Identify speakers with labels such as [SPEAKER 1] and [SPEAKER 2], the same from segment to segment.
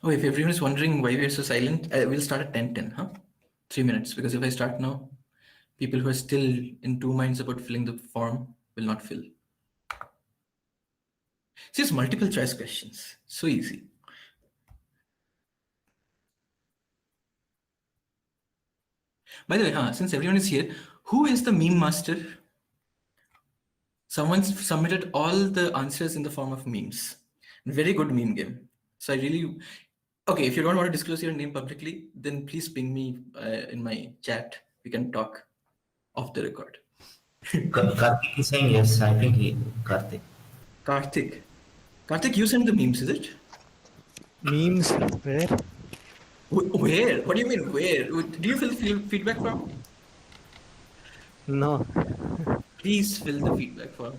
[SPEAKER 1] Oh, if everyone is wondering why we are so silent, we'll start at 10:10, huh? 3 minutes. Because if I start now, people who are still in two minds about filling the form will not fill. See, it's multiple choice questions. So easy. By the way, since everyone is here, who is the meme master? Someone submitted all the answers in the form of memes. Very good meme game. So I really, okay, if you don't want to disclose your name publicly, then please ping me in my chat. We can talk off the record.
[SPEAKER 2] Karthik is saying yes. I think Karthik.
[SPEAKER 1] Karthik. Karthik, you sent the memes, is it?
[SPEAKER 3] Memes? Where?
[SPEAKER 1] Where? What do you mean, where? Do you fill the feedback form?
[SPEAKER 3] No.
[SPEAKER 1] Please fill the feedback form.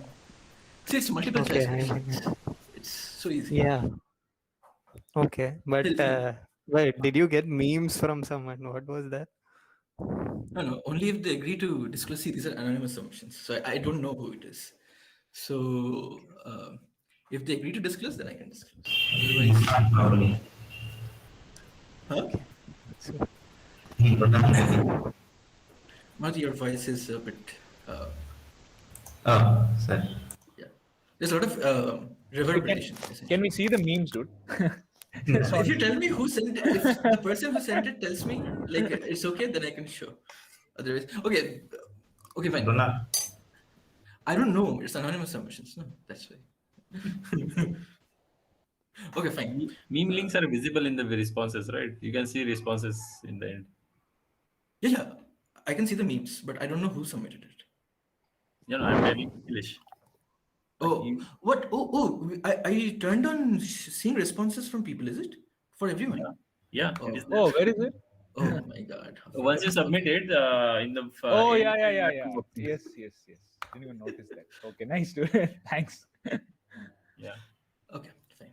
[SPEAKER 1] See, it's multiple
[SPEAKER 3] Okay.
[SPEAKER 1] choice questions. It's so easy.
[SPEAKER 3] Yeah. Okay. But
[SPEAKER 1] Fill.
[SPEAKER 3] wait, did you get memes from someone? What was that?
[SPEAKER 1] No, only if they agree to disclose. See, these are anonymous submissions, so I don't know who it is. So if they agree to disclose, then I can disclose. Otherwise,
[SPEAKER 2] Probably.
[SPEAKER 1] huh?
[SPEAKER 3] So,
[SPEAKER 1] Marty, your voice is a bit.
[SPEAKER 2] Oh, sorry.
[SPEAKER 1] Yeah, there's a lot of reverberation.
[SPEAKER 4] Can we see the memes, dude?
[SPEAKER 1] If you tell me who sent it, if the person who sent it tells me like it's okay, then I can show. Otherwise, okay, fine.
[SPEAKER 2] Donna.
[SPEAKER 1] I don't know. It's anonymous submissions. No, that's why. Okay, fine.
[SPEAKER 5] Meme links are visible in the responses, right? You can see responses in the end.
[SPEAKER 1] Yeah, I can see the memes, but I don't know who submitted it.
[SPEAKER 5] I'm telling English.
[SPEAKER 1] Oh, what? I turned on seeing responses from people. Is it for everyone?
[SPEAKER 5] Yeah.
[SPEAKER 1] Oh.
[SPEAKER 5] It is there.
[SPEAKER 4] Oh, where is it?
[SPEAKER 1] Oh my god.
[SPEAKER 5] Once you submit it in the.
[SPEAKER 4] Oh,
[SPEAKER 5] end,
[SPEAKER 4] yeah.
[SPEAKER 5] you have to-
[SPEAKER 4] Yes. Didn't even notice that. Okay, nice, dude. Thanks.
[SPEAKER 5] Yeah.
[SPEAKER 1] Okay, fine.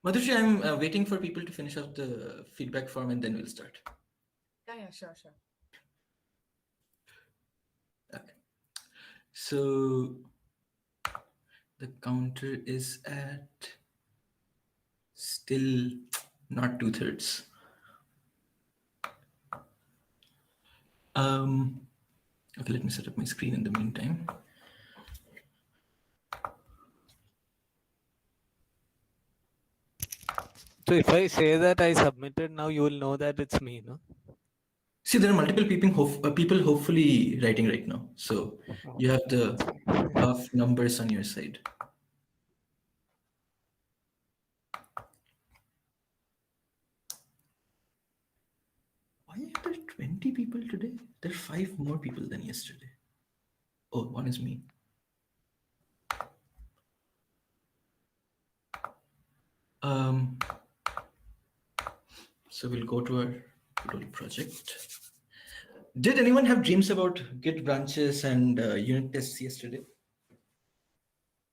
[SPEAKER 1] Madhushi, I'm waiting for people to finish off the feedback form and then we'll start.
[SPEAKER 6] Yeah, sure.
[SPEAKER 1] Okay. So the counter is at still not 2/3. Okay, let me set up my screen in the meantime.
[SPEAKER 3] so if I say that I submitted now, you will know that it's me, no?
[SPEAKER 1] See, there are multiple people hopefully writing right now. So you have the half numbers on your side. Why are there 20 people today? There are 5 more people than yesterday. Oh, one is me. So we'll go to our little project. Did anyone have dreams about Git branches and unit tests yesterday?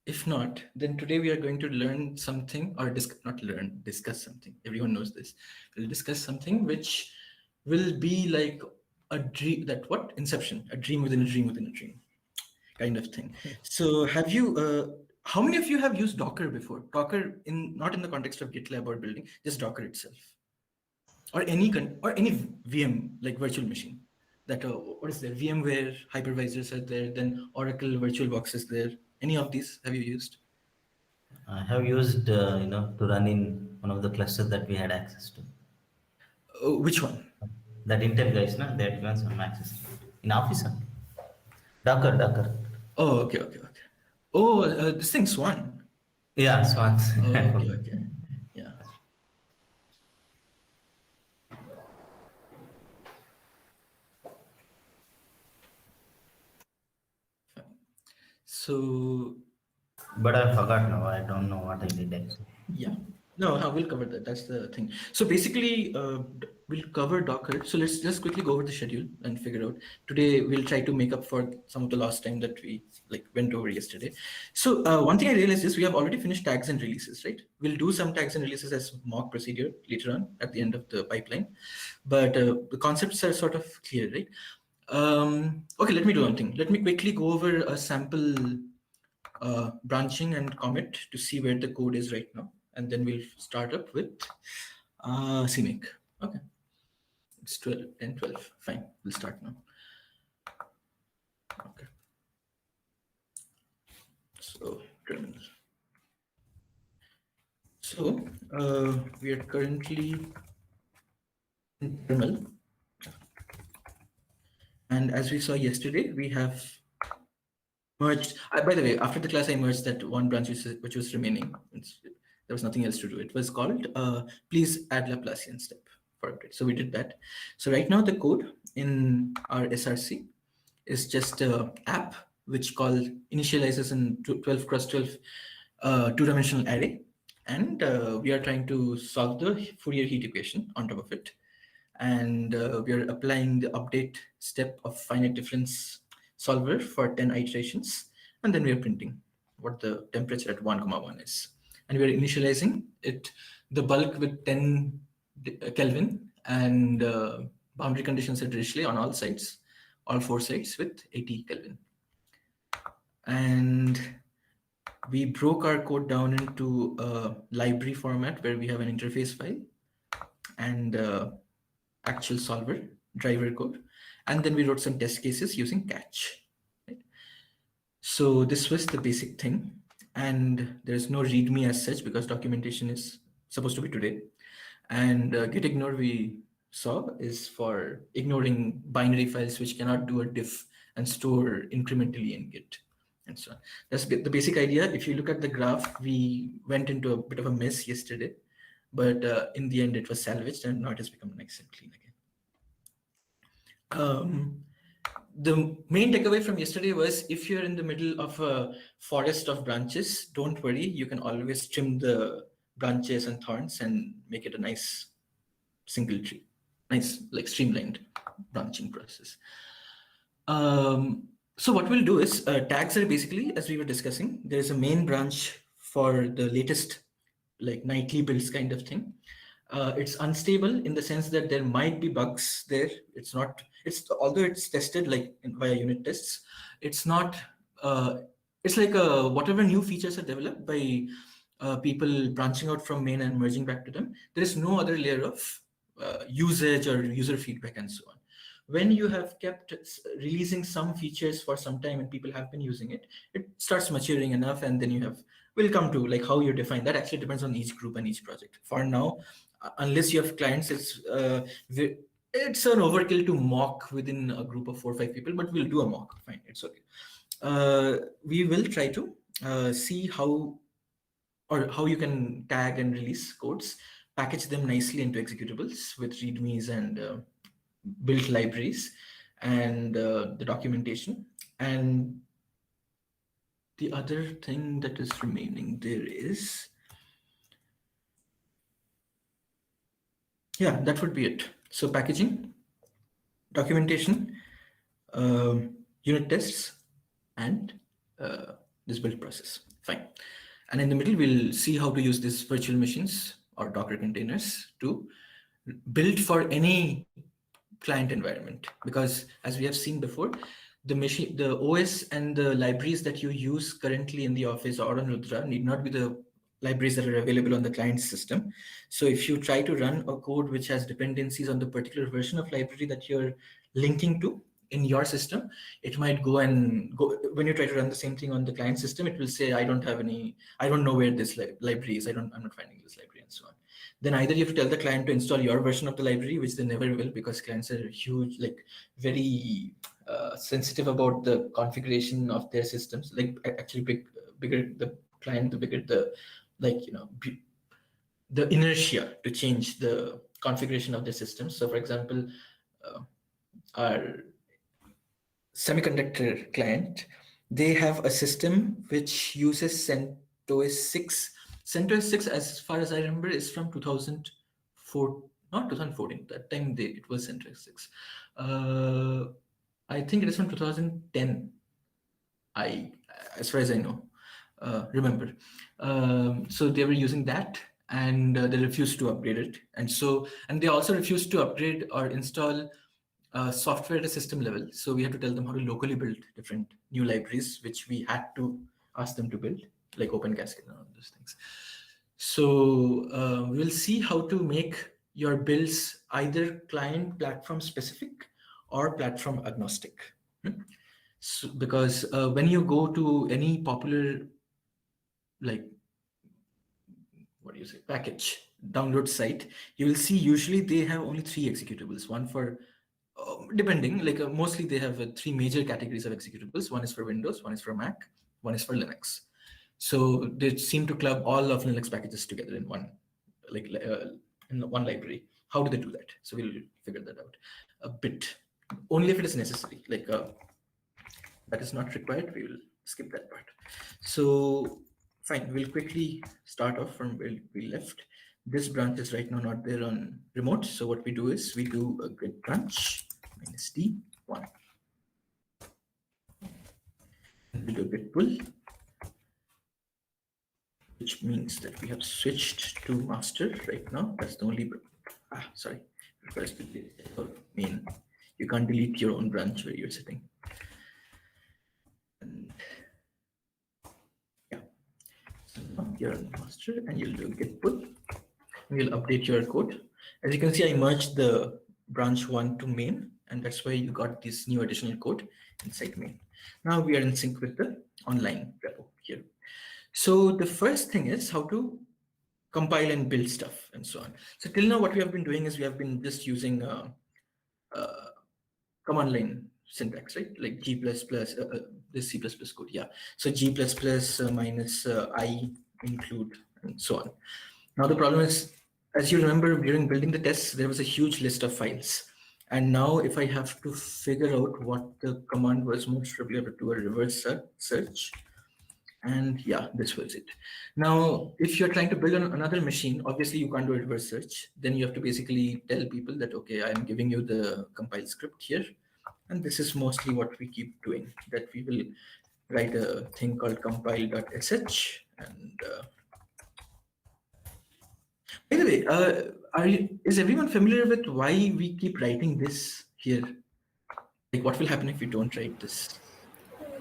[SPEAKER 1] If not, then today we are going to learn something, or discuss something. Everyone knows this. We'll discuss something which will be like a dream, Inception, a dream within a dream within a dream kind of thing. So have you, how many of you have used Docker before? Docker, not in the context of GitLab or building, just Docker itself. Or any VM, like virtual machine. That, what is there? VMware hypervisors are there, then Oracle VirtualBox is there. Any of these have you used?
[SPEAKER 2] I have used, to run in one of the clusters that we had access to.
[SPEAKER 1] Which one?
[SPEAKER 2] That Intel guys, no, they had given some access in office. Docker.
[SPEAKER 1] Oh, okay. Oh, this thing Swan.
[SPEAKER 2] Yeah, Swans.
[SPEAKER 1] Oh, okay. Yeah. Fine. So.
[SPEAKER 2] But I forgot now. I don't know what I did actually.
[SPEAKER 1] Yeah. No, we'll cover that. That's the thing. So basically, we'll cover Docker. So let's just quickly go over the schedule and figure out. Today, we'll try to make up for some of the last time that we went over yesterday. So one thing I realized is we have already finished tags and releases, right? We'll do some tags and releases as mock procedure later on at the end of the pipeline. But the concepts are sort of clear, right? Okay, let me do one thing. Let me quickly go over a sample branching and commit to see where the code is right now. and then we'll start up with CMake. Okay, it's 12, 10, 12. Fine, we'll start now. Okay. So terminal. So we are currently in terminal, and as we saw yesterday, we have merged. By the way, after the class, I merged that one branch which was remaining. There was nothing else to do. It was called please add Laplacian step for update. So we did that. So right now the code in our SRC is just a app which initializes in 12 cross 12 two-dimensional array. And we are trying to solve the Fourier heat equation on top of it. And we are applying the update step of finite difference solver for 10 iterations. And then we are printing what the temperature at 1, 1 is. And we are initializing it, the bulk with 10 Kelvin and boundary conditions at Dirichlet on all sides, all 4 sides with 80 Kelvin. And we broke our code down into a library format where we have an interface file and actual solver driver code, and then we wrote some test cases using catch. Right? So this was the basic thing, and there's no readme as such because documentation is supposed to be today. And git ignore we saw is for ignoring binary files which cannot do a diff and store incrementally in git. And so that's the basic idea. If you look at the graph, we went into a bit of a mess yesterday, but in the end it was salvaged and now it has become nice and clean again. The main takeaway from yesterday was if you're in the middle of a forest of branches, don't worry, you can always trim the branches and thorns and make it a nice single tree, nice like streamlined branching process. So what we'll do is tags are basically, as we were discussing, there's a main branch for the latest like nightly builds kind of thing. It's unstable in the sense that there might be bugs there. Although it's tested like via unit tests, it's not, it's like whatever new features are developed by people branching out from main and merging back to them. There is no other layer of usage or user feedback and so on. When you have kept releasing some features for some time and people have been using it, it starts maturing enough, and then we'll come to like how you define that. Actually depends on each group and each project. For now, unless you have clients, it's an overkill to mock within a group of 4 or 5 people, but we'll do a mock. Fine, it's okay. We will try to see how you can tag and release codes, package them nicely into executables with readmes and built libraries and the documentation. And the other thing that is remaining there is, yeah, that would be it. So packaging, documentation, unit tests, and this build process. Fine. And in the middle, we'll see how to use these virtual machines or Docker containers to build for any client environment. Because as we have seen before, the OS and the libraries that you use currently in the office or on Rudra need not be the libraries that are available on the client system. So if you try to run a code which has dependencies on the particular version of library that you're linking to in your system, it might go when you try to run the same thing on the client system, it will say, I don't know where this library is. I'm not finding this library and so on. Then either you have to tell the client to install your version of the library, which they never will because clients are huge, like very sensitive about the configuration of their systems. Like actually bigger the client, the bigger the the inertia to change the configuration of the system. So for example, our semiconductor client, they have a system which uses CentOS 6. CentOS 6, as far as I remember, is from 2004, not 2014. That time it was CentOS 6. I think it is from 2010. As far as I know, remember. So they were using that, and they refused to upgrade it. And they also refused to upgrade or install software at a system level. So we had to tell them how to locally build different new libraries, which we had to ask them to build, like Open Cascade and all those things. So we'll see how to make your builds either client platform specific or platform agnostic. So, because when you go to any popular, like, what do you say, package download site, you will see usually they have only three executables. One for depending, like mostly they have three major categories of executables. One is for Windows, one is for Mac, one is for Linux. So they seem to club all of Linux packages together in one, like in one library. How do they do that? So we'll figure that out a bit. Only if it is necessary. Like that is not required, we will skip that part. So fine, we'll quickly start off from where we left. This branch is right now not there on remote. So what we do is we do a git branch minus D1. We do a git pull, which means that we have switched to master right now. That's the only, sorry, first main. You can't delete your own branch where you're sitting. And yeah, so now you're on master and you'll do git pull. We'll update your code. As you can see, I merged the branch one to main, and that's why you got this new additional code inside main. Now we are in sync with the online repo here. So the first thing is how to compile and build stuff and so on. So till now, what we have been doing is we have been just using command line syntax, right? Like G++, this C++ code, yeah. So G++ minus I include and so on. Now the problem is, as you remember during building the tests, there was a huge list of files. And now if I have to figure out what the command was, most probably I have to do a reverse search. And yeah, this was it. Now, if you're trying to build on another machine, obviously you can't do a reverse search. Then you have to basically tell people that, okay, I'm giving you the compile script here. And this is mostly what we keep doing, that we will write a thing called compile.sh. And by the way, is everyone familiar with why we keep writing this here? Like what will happen if we don't write this?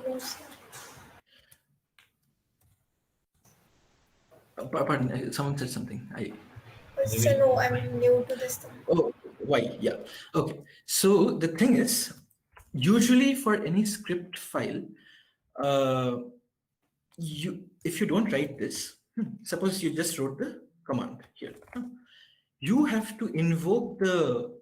[SPEAKER 6] Yes.
[SPEAKER 1] Pardon, someone said something.
[SPEAKER 6] So no, I'm new to this thing.
[SPEAKER 1] Oh, why? Yeah. Okay. So the thing is, usually for any script file, if you don't write this, suppose you just wrote the command here, you have to invoke the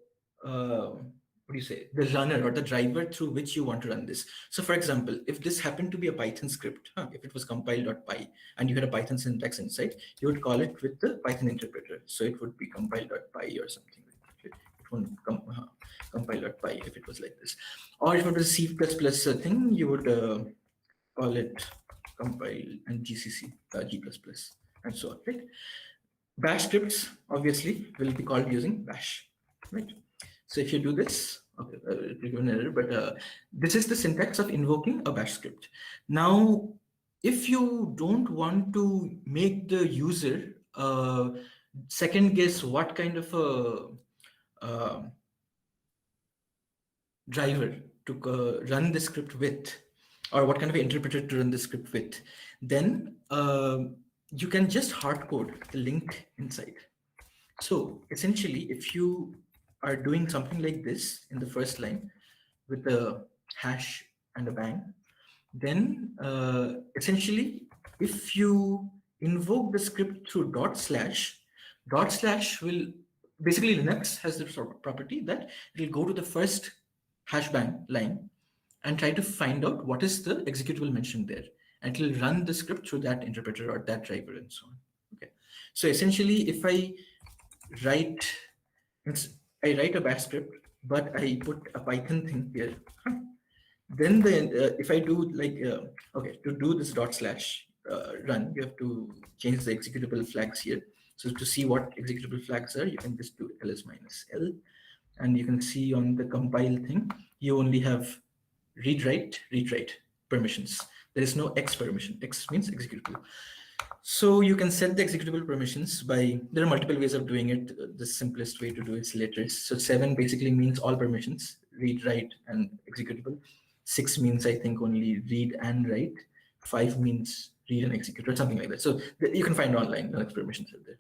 [SPEAKER 1] what do you say, the runner or the driver through which you want to run this. So for example, if this happened to be a Python script, if it was compile.py and you had a Python syntax inside, you would call it with the Python interpreter. So it would be compile.py or something like that. It won't compile.py if it was like this. Or if it was a C++ thing, you would call it compile and GCC, G++, and so on, right? Bash scripts obviously will be called using bash, right? So if you do this, okay, it will give an error, but this is the syntax of invoking a bash script. Now, if you don't want to make the user second guess what kind of a driver to run the script with, or what kind of interpreter to run the script with, then you can just hard code the link inside. So essentially, if you are doing something like this in the first line with a hash and a bang, then essentially, if you invoke the script through dot slash will basically, Linux has the property that it will go to the first hash bang line and try to find out what is the executable mentioned there. And it will run the script through that interpreter or that driver and so on. Okay. So essentially, if I write a bash script, but I put a Python thing here, then if I do like, okay, to do this dot slash run, you have to change the executable flags here. So to see what executable flags are, you can just do ls minus l. And you can see on the compile thing, you only have read write permissions. There is no X permission. X means executable. So you can set the executable permissions by, there are multiple ways of doing it. The simplest way to do it is letters. So 7 basically means all permissions, read, write, and executable. 6 means I think only read and write. 5 means read and execute or something like that. So you can find online Linux permissions are there.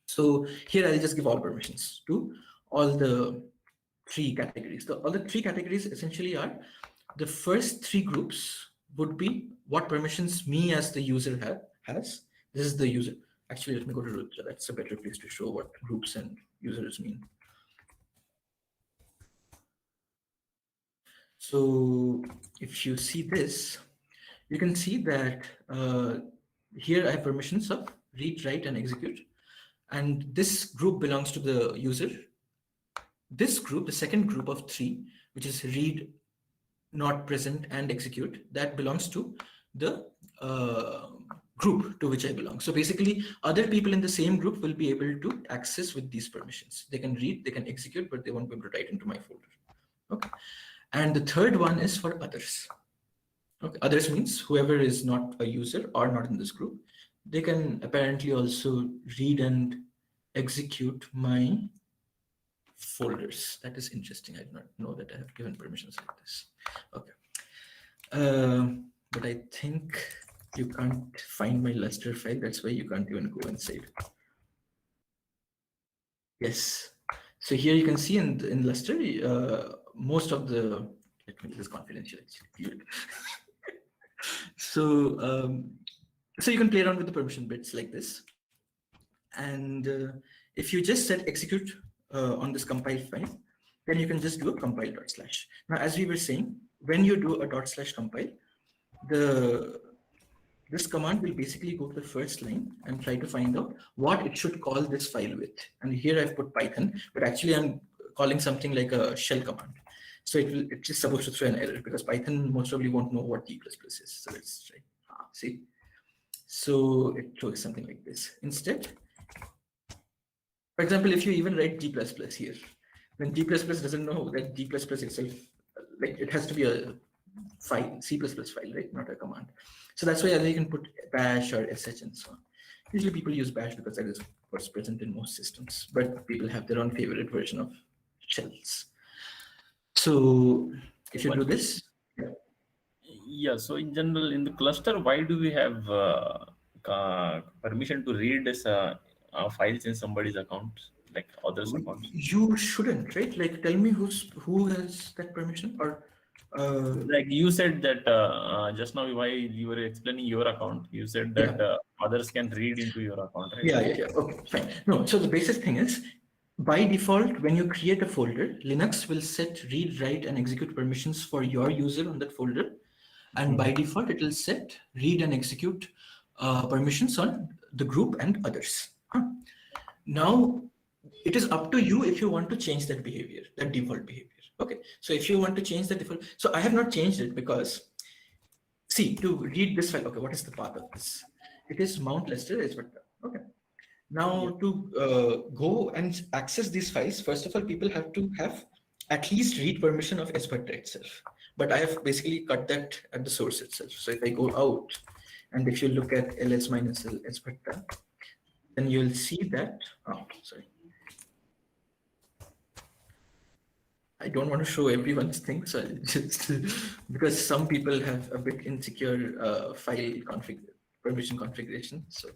[SPEAKER 1] So here I'll just give all permissions to all the 3 categories. All the 3 categories essentially are the first 3 groups would be what permissions me as the user has. This is the user. Actually, let me go to root. That's a better place to show what groups and users mean. So if you see this, you can see that here I have permissions of read, write, and execute. And this group belongs to the user. This group, the second group of 3, which is read, not present, and execute, that belongs to the group to which I belong. So basically, other people in the same group will be able to access with these permissions. They can read, they can execute, but they won't be able to write into my folder. Okay. And the third one is for others. Okay. Others means whoever is not a user or not in this group, they can apparently also read and execute my folders. That is interesting. I did not know that I have given permissions like this. Okay. But I think you can't find my Lustre file. That's why you can't even go inside. Yes. So here you can see in Lustre, most of the, let me make this confidential actually. So, so you can play around with the permission bits like this. And if you just set execute on this compile file, then you can just do a compile /. Now, as we were saying, when you do a /compile, this command will basically go to the first line and try to find out what it should call this file with. And here I've put Python, but actually I'm calling something like a shell command. So it's just supposed to throw an error because Python most probably won't know what G++ is. So let's try. See? So it throws something like this. Instead, for example, if you even write G++ here, then G++ doesn't know that G++ itself, like it has to be a file, C++ file, right? Not a command. So that's why either you can put bash or sh and so on. Usually people use bash because that is what's present in most systems, but people have their own favorite version of shells. So if you do this,
[SPEAKER 5] Yeah, so in general, in the cluster, why do we have permission to read this files in somebody's account, like others' accounts?
[SPEAKER 1] you shouldn't, right? Like, tell me who has that permission, or
[SPEAKER 5] like you said that just now while you were explaining your account, you said that others can read into your account, right?
[SPEAKER 1] yeah. Okay, fine. No, so the basic thing is, by default, when you create a folder, Linux will set read, write, and execute permissions for your user on that folder. And by default, it will set read and execute permissions on the group and others. Now, it is up to you if you want to change that behavior, that default behavior. Okay, so if you want to change the default, so I have not changed it because, see, to read this file, okay, what is the path of this? It is mount Lustre is okay. Now to go and access these files, first of all, people have to have at least read permission of Esparta itself. But I have basically cut that at the source itself. So if I go out, and if you look at ls-l Esparta, then you'll see that, oh, sorry. I don't want to show everyone's thing, so I'll just, because some people have a bit insecure file permission configuration. So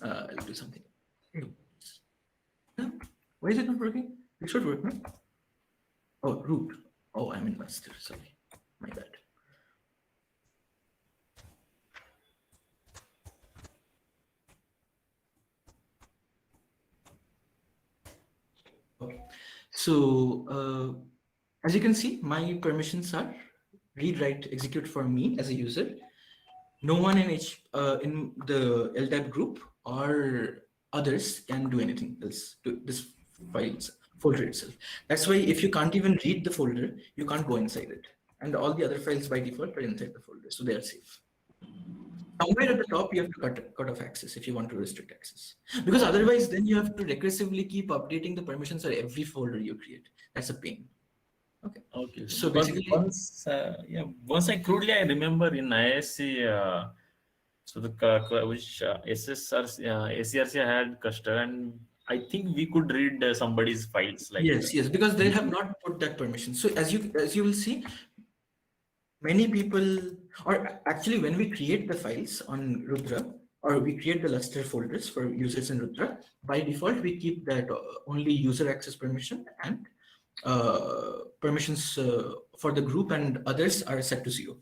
[SPEAKER 1] I'll do something. Why is it not working? It should work, no? Oh, root. Oh, I'm in master. Sorry, my bad. Okay, so as you can see, my permissions are read, write, execute for me as a user. No one in the LDAP group or others can do anything else to this folder itself. That's why if you can't even read the folder, you can't go inside it. And all the other files by default are inside the folder, so they are safe. Somewhere at the top, you have to cut off access if you want to restrict access. Because otherwise, then you have to recursively keep updating the permissions for every folder you create. That's a pain. Okay.
[SPEAKER 5] Okay.
[SPEAKER 1] So
[SPEAKER 5] But
[SPEAKER 1] basically,
[SPEAKER 5] once I crudely I remember in ISC, so the ACRC had cluster, and I think we could read somebody's files like
[SPEAKER 1] yes, because they have not put that permission. So as you will see, many people Or actually, when we create the files on Rudra, or we create the Lustre folders for users in Rudra, by default, we keep that only user access permission and permissions for the group and others are set to 0.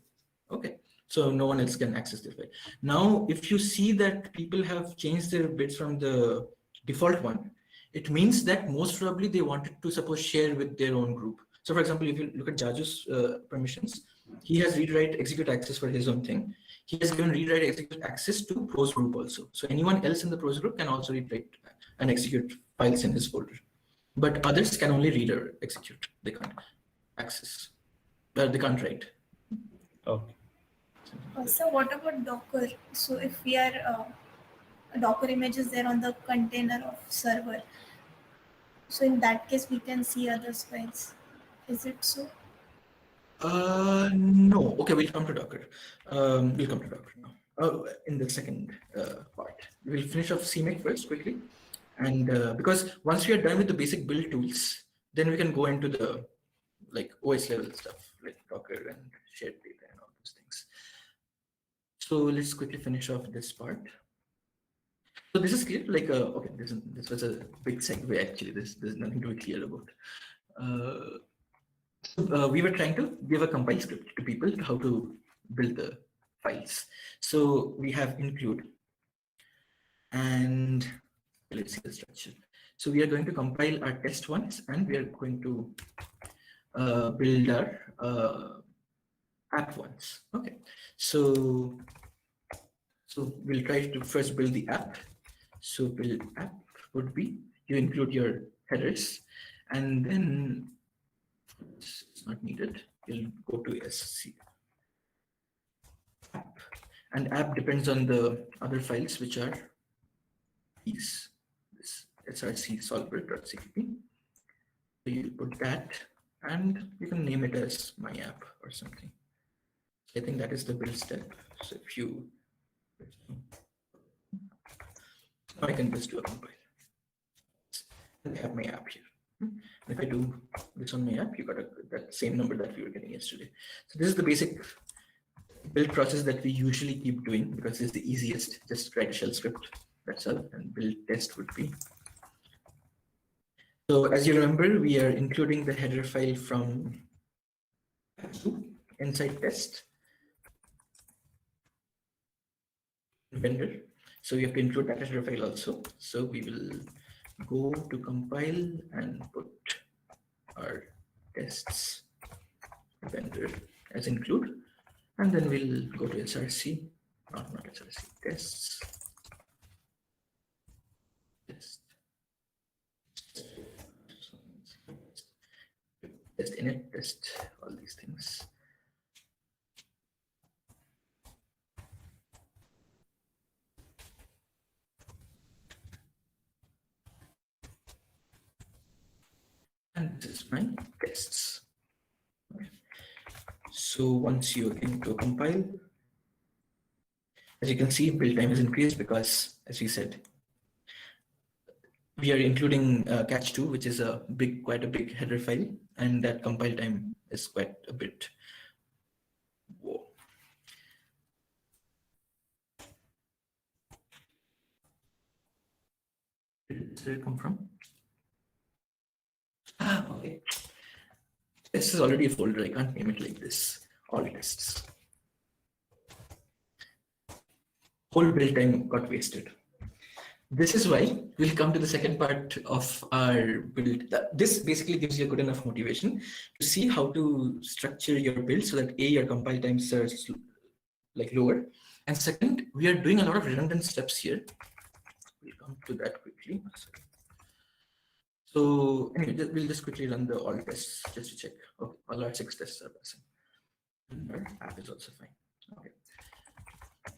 [SPEAKER 1] Okay, so no one else can access the file. Now, if you see that people have changed their bits from the default one, it means that most probably they wanted to suppose share with their own group. So for example, if you look at Jaju's permissions, he has read write execute access for his own thing. He has given read write execute access to pros group also. So anyone else in the pros group can also read write and execute files in his folder. But others can only read or execute. They can't access. They can't write.
[SPEAKER 5] Okay.
[SPEAKER 6] So what about Docker? So if we are a Docker image is there on the container of server, so in that case we can see others files. Is it so?
[SPEAKER 1] No. Okay, we'll come to Docker. We'll come to Docker now. In the second part, we'll finish off CMake first quickly, and because once we are done with the basic build tools, then we can go into the like OS level stuff like Docker and shared data and all those things. So let's quickly finish off this part. So this is clear. Like okay, this was a big segue actually. There's nothing to be clear about. We were trying to give a compile script to people how to build the files. So we have include, and let's see the structure. So we are going to compile our test ones, and we are going to build our app ones. Okay, so we'll try to first build the app. So build app would be you include your headers, and then it's not needed. You'll go to SC app, and app depends on the other files which are these. This src solver.cpp. So you put that, and you can name it as my app or something. I think that is the build step. So if you, I can just do a compile. I have my app here. If I do this on my app, you got that same number that we were getting yesterday. So this is the basic build process that we usually keep doing because it's the easiest. Just write a shell script, that's all, and build test would be. So as you remember, we are including the header file from inside test vendor. So we have to include that header file also. So we will go to compile and put our tests vendor as include, and then we'll go to src, not src, tests, test init, test all these things. And this is my tests. Okay. So once you again go compile, as you can see, build time is increased because, as we said, we are including catch2, which is quite a big header file, and that compile time is quite a bit. Whoa. Where did it come from? Okay. This is already a folder. I can't name it like this. All tests. Whole build time got wasted. This is why we'll come to the second part of our build. This basically gives you a good enough motivation to see how to structure your build so that A, your compile times are like lower. And second, we are doing a lot of redundant steps here. We'll come to that quickly. So anyway, we'll just quickly run the all tests just to check. Okay, all our 6 tests are passing. And our app is also fine. Okay.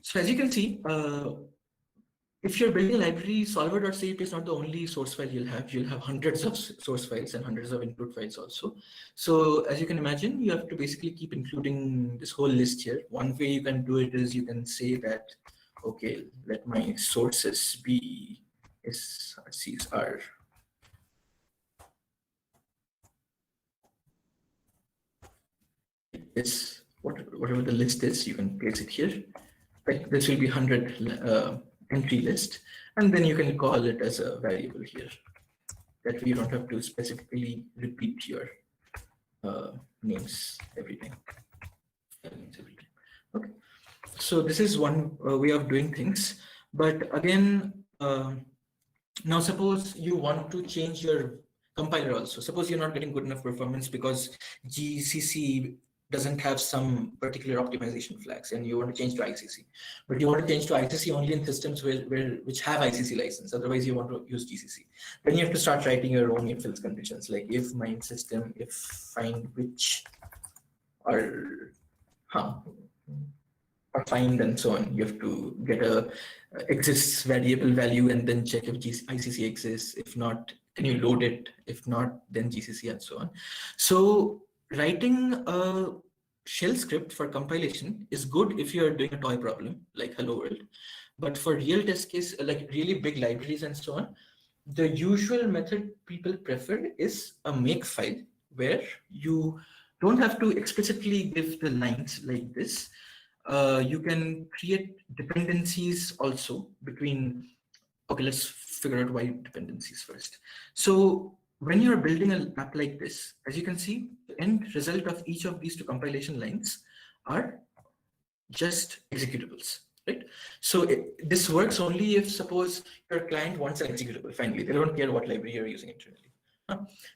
[SPEAKER 1] So as you can see, if you're building a library, solver.cpp is not the only source file you'll have. You'll have hundreds of source files and hundreds of input files also. So as you can imagine, you have to basically keep including this whole list here. One way you can do it is you can say that, okay, let my sources be srcs are this whatever the list is, you can place it here. Like this will be 100 entry list, and then you can call it as a variable here. That way you don't have to specifically repeat your names every time. Okay, so this is one way of doing things. But again, now suppose you want to change your compiler also. Suppose you're not getting good enough performance because GCC doesn't have some particular optimization flags, and you want to change to ICC. But you want to change to ICC only in systems which have ICC license. Otherwise, you want to use GCC. Then you have to start writing your own if-else conditions, like if my system, if find which, or or find, and so on. You have to get a exists variable value and then check if ICC exists. If not, then you load it. If not, then GCC, and so on. So writing a shell script for compilation is good if you are doing a toy problem like Hello World. But for real test case, like really big libraries and so on, the usual method people prefer is a make file where you don't have to explicitly give the lines like this. You can create dependencies also between, okay, let's figure out why dependencies first. So when you're building an app like this, as you can see, the end result of each of these two compilation lines are just executables, right? So this works only if suppose your client wants an executable, finally, they don't care what library you're using internally.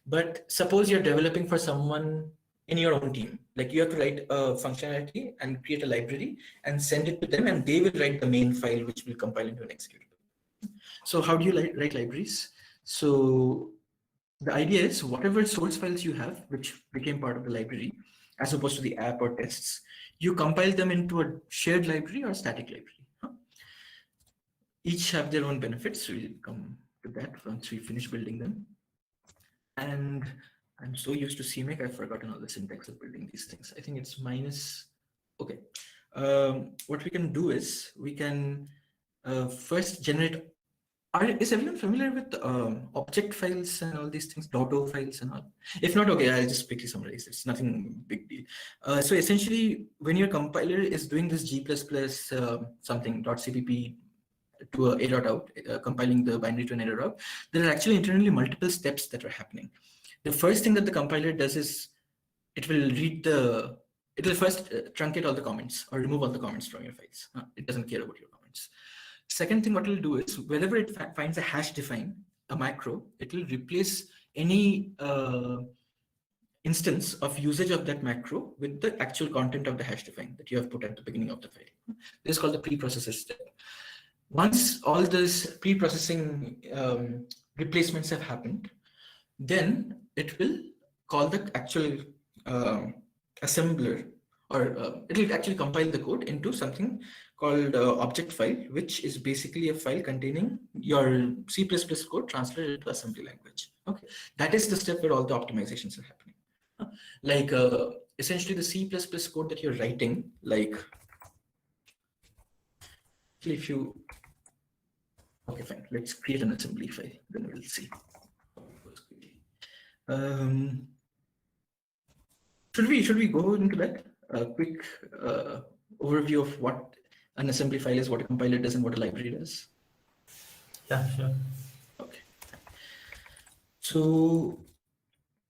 [SPEAKER 1] But suppose you're developing for someone in your own team, like you have to write a functionality and create a library and send it to them, and they will write the main file which will compile into an executable. So how do you write libraries? So the idea is whatever source files you have, which became part of the library, as opposed to the app or tests, you compile them into a shared library or static library. Each have their own benefits. So we'll come to that once we finish building them. And I'm so used to CMake, I've forgotten all the syntax of building these things. I think it's minus, okay. What we can do is we can first generate, is everyone familiar with object files and all these things, Dotto files and all? If not, okay, I'll just quickly summarize. It's nothing big deal. So essentially, when your compiler is doing this G++ something .cpp to a .out, compiling the binary to an error out, there are actually internally multiple steps that are happening. The first thing that the compiler does is it will first truncate all the comments or remove all the comments from your files. It doesn't care about your comments. Second thing, what it'll do is whenever it finds a hash define, a macro, it will replace any instance of usage of that macro with the actual content of the hash define that you have put at the beginning of the file. This is called the preprocessor step. Once all those pre-processing replacements have happened, then it will call the actual assembler, or it will actually compile the code into something called object file, which is basically a file containing your C++ code translated into assembly language. Okay, that is the step where all the optimizations are happening. Like essentially the C++ code that you're writing, like if you, okay, fine, let's create an assembly file, then we'll see. Should we go into that? A quick overview of what an assembly file is, what a compiler does, and what a library does.
[SPEAKER 2] Yeah, sure.
[SPEAKER 1] Okay. So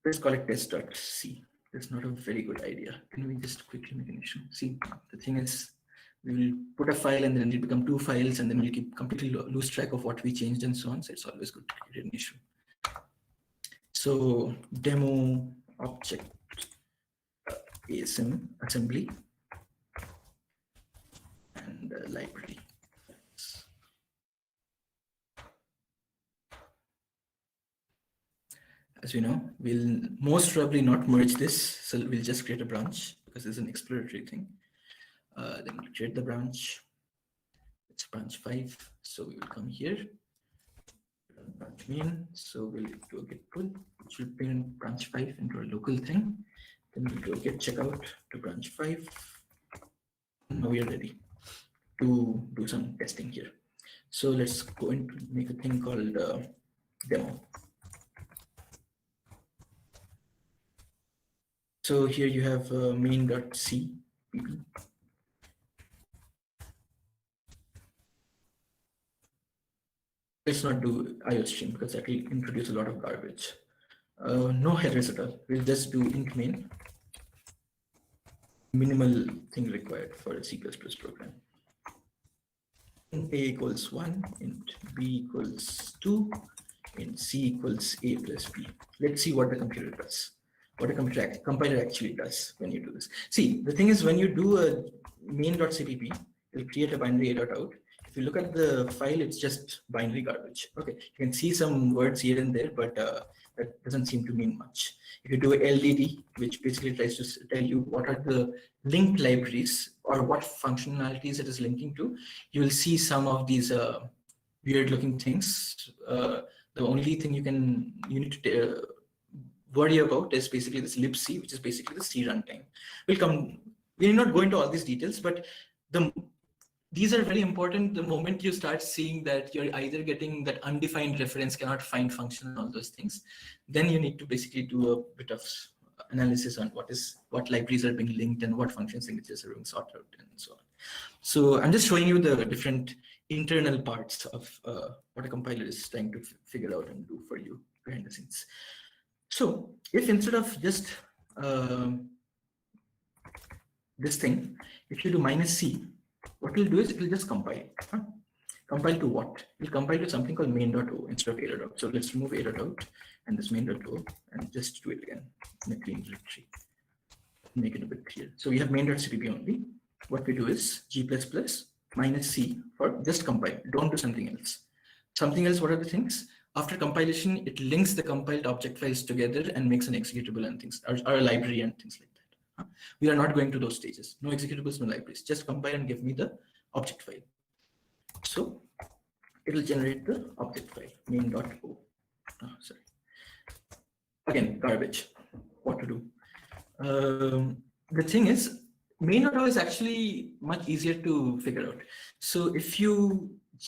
[SPEAKER 1] let's call it test.c. That's not a very good idea. Can we just quickly make an issue? See, the thing is, we will put a file and then it'll become two files, and then we'll keep completely lose track of what we changed and so on. So it's always good to create an issue. So demo object asm assembly and library. As we know, we'll most probably not merge this, so we'll just create a branch because it's an exploratory thing. Then we'll create the branch. It's branch 5, so we will come here. Branch main, so we'll do a git pull, which will bring branch 5 into a local thing. Then we'll do a git checkout to branch 5. Now we are ready to do some testing here. So let's go and make a thing called demo. So here you have main.c. PP. Let's not do IO stream because that will introduce a lot of garbage. No headers at all. We'll just do int main. Minimal thing required for a C++ program. Int A equals 1, int B equals 2, int C equals A plus B. Let's see what the computer does. What a compiler actually does when you do this. See, the thing is when you do a main.cpp, it'll create a binary a.out. If you look at the file, it's just binary garbage. Okay, you can see some words here and there, but that doesn't seem to mean much. If you do LDD, which basically tries to tell you what are the linked libraries or what functionalities it is linking to, you will see some of these weird looking things. The only thing you need to worry about is basically this libc, which is basically the C runtime. We will not go into all these details, but these are very important. The moment you start seeing that you're either getting that undefined reference, cannot find function and all those things, then you need to basically do a bit of analysis on what libraries are being linked and what function signatures are being sought out and so on. So I'm just showing you the different internal parts of what a compiler is trying to figure out and do for you behind the scenes. So if instead of just this thing, if you do -c, what we'll do is it will just compile. Compile to what? It will compile to something called main.o instead of a.out. So let's remove a.out and this main.o and just do it again in a clean directory. Make it a bit clear. So we have main.cpp only. What we do is g++ -c for just compile. Don't do something else. Something else, what are the things? After compilation, it links the compiled object files together and makes an executable and things, or a library and things like that. We are not going to those stages. No executables, no libraries. Just compile and give me the object file. So it will generate the object file, main.o. Sorry. Again, garbage. What to do? The thing is, main.o is actually much easier to figure out. So if you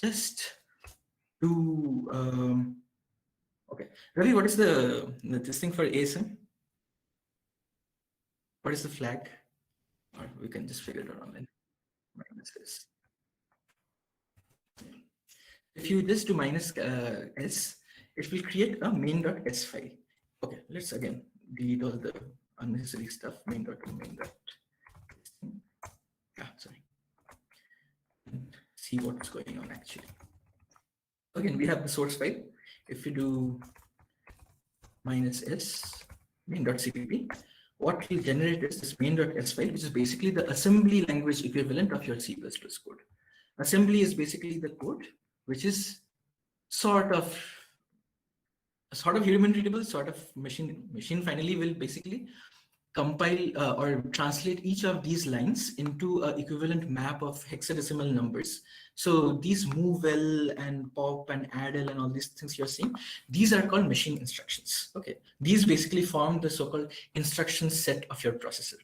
[SPEAKER 1] just do, okay, Ravi, what is this thing for ASM? What is the flag? Or we can just figure it out online. If you just do -s, it will create a main.s file. Okay, let's again delete all the unnecessary stuff. Main.o, sorry. And see what's going on actually. Again, we have the source file. If you do -s main.cpp, what will generate is this main.s file, which is basically the assembly language equivalent of your C++ code. Assembly is basically the code which is sort of human readable, sort of machine finally will basically compile or translate each of these lines into an equivalent map of hexadecimal numbers. So these move well and pop and addl and all these things you're seeing, these are called machine instructions. Okay, these basically form the so-called instruction set of your processor.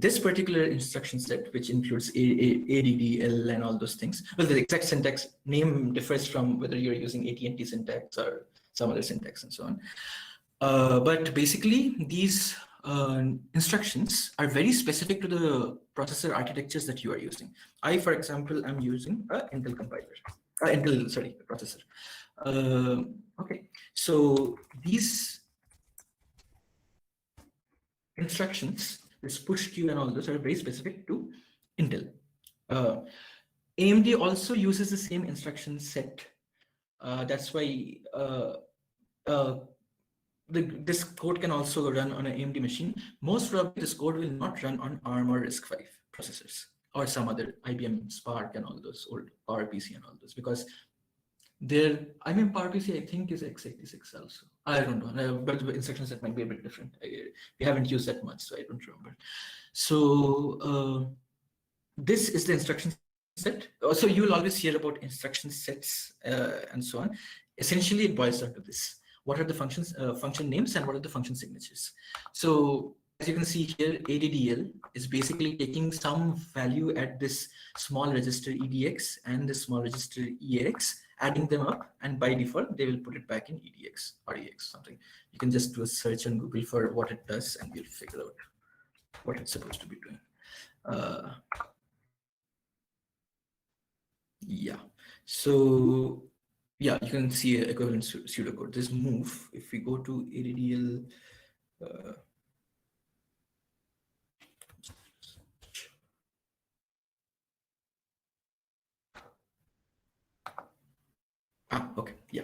[SPEAKER 1] This particular instruction set, which includes ADDL and all those things, well, the exact syntax name differs from whether you're using AT&T syntax or some other syntax and so on. But basically, these instructions are very specific to the processor architectures that you are using. I, for example, am using an Intel compiler, processor. Okay, so these instructions, this push queue and all those are very specific to Intel. AMD also uses the same instruction set. That's why this code can also run on an AMD machine. Most probably this code will not run on ARM or RISC-V processors or some other IBM Spark and all those old PowerPC and all those, because PowerPC I think is x86 also. I don't know, but the instruction set might be a bit different. We haven't used that much, so I don't remember. So this is the instruction set. So you will always hear about instruction sets and so on. Essentially, it boils down to this. What are the functions, function names, and what are the function signatures? So as you can see here, ADDL is basically taking some value at this small register EDX and this small register EAX, adding them up, and by default, they will put it back in EDX or EX, something. You can just do a search on Google for what it does, and you'll figure out what it's supposed to be doing. Yeah. So yeah, you can see equivalent pseudocode. This move, if we go to ADDL, okay, yeah.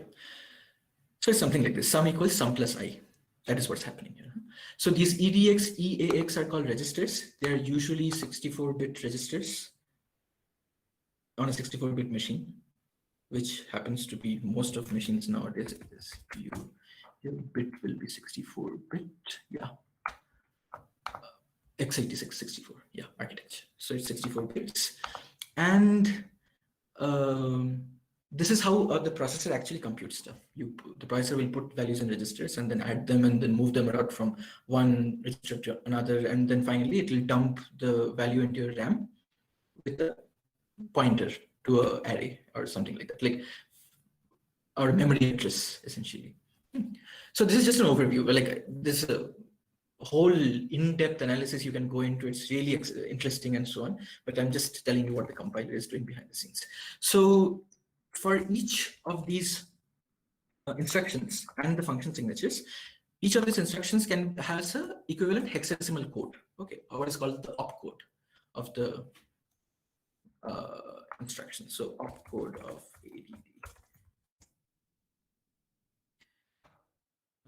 [SPEAKER 1] So it's something like this: sum equals sum plus I. That is what's happening here. So these EDX, EAX are called registers. They are usually 64-bit registers on a 64-bit machine, which happens to be most of machines nowadays. Your bit will be 64-bit. Yeah. x86 64, yeah, architecture. So it's 64 bits. And this is how the processor actually computes stuff. The processor will put values in registers and then add them and then move them around from one register to another. And then finally, it will dump the value into your RAM with a pointer to an array or something like that, like our memory address, essentially. So this is just an overview. Like this whole in-depth analysis you can go into. It's really interesting and so on, but I'm just telling you what the compiler is doing behind the scenes. So for each of these instructions and the function signatures, each of these instructions has a equivalent hexadecimal code, okay, or what is called the opcode of the instruction. So opcode of ADD.